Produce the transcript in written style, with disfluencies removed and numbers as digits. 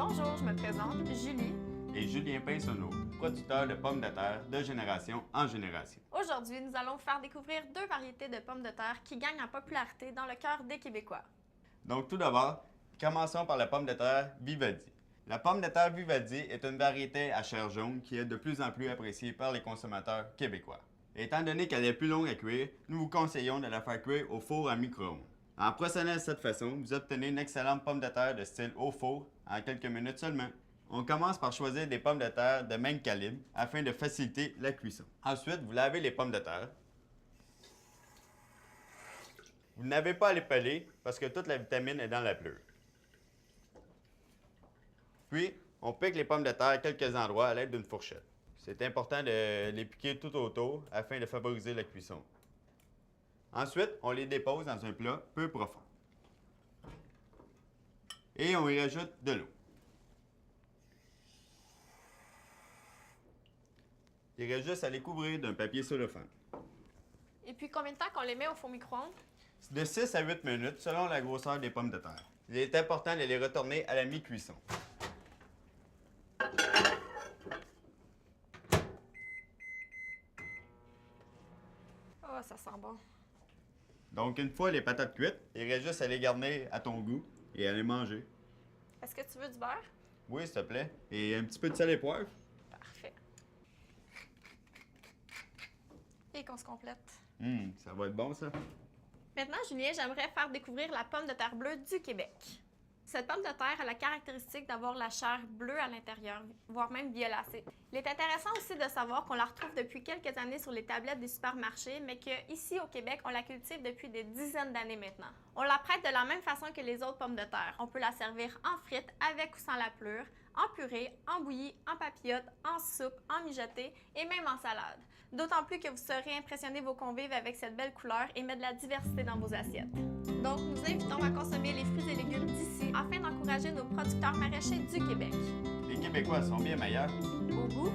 Bonjour, je me présente, Julie. Et Julien Pinsonneau, producteur de pommes de terre de génération en génération. Aujourd'hui, nous allons vous faire découvrir deux variétés de pommes de terre qui gagnent en popularité dans le cœur des Québécois. Donc tout d'abord, commençons par la pomme de terre Vivaldi. La pomme de terre Vivaldi est une variété à chair jaune qui est de plus en plus appréciée par les consommateurs québécois. Étant donné qu'elle est plus longue à cuire, nous vous conseillons de la faire cuire au four à micro-ondes. En procédant de cette façon, vous obtenez une excellente pomme de terre de style au four en quelques minutes seulement. On commence par choisir des pommes de terre de même calibre afin de faciliter la cuisson. Ensuite, vous lavez les pommes de terre. Vous n'avez pas à les peler parce que toute la vitamine est dans la pleure. Puis, on pique les pommes de terre à quelques endroits à l'aide d'une fourchette. C'est important de les piquer tout autour afin de favoriser la cuisson. Ensuite, on les dépose dans un plat peu profond. Et on y rajoute de l'eau. Il reste juste à les couvrir d'un papier cellophane. Et puis, combien de temps qu'on les met au four micro-ondes? De 6 à 8 minutes selon la grosseur des pommes de terre. Il est important de les retourner à la mi-cuisson. Oh, ça sent bon. Donc, une fois les patates cuites, il reste juste à les garnir à ton goût et à les manger. Est-ce que tu veux du beurre? Oui, s'il te plaît. Et un petit peu de sel et poivre. Parfait. Et qu'on se complète. Ça va être bon, ça. Maintenant, Julien, j'aimerais faire découvrir la pomme de terre bleue du Québec. Cette pomme de terre a la caractéristique d'avoir la chair bleue à l'intérieur, voire même violacée. Il est intéressant aussi de savoir qu'on la retrouve depuis quelques années sur les tablettes des supermarchés, mais qu'ici au Québec, on la cultive depuis des dizaines d'années maintenant. On la prête de la même façon que les autres pommes de terre. On peut la servir en frites, avec ou sans la pleure, en purée, en bouillie, en papillote, en soupe, en mijoté et même en salade. D'autant plus que vous saurez impressionner vos convives avec cette belle couleur et mettre de la diversité dans vos assiettes. Donc, nous invitons à consommer les fruits et légumes d'ici afin d'encourager nos producteurs maraîchers du Québec. Les Québécois sont bien meilleurs. Au goût,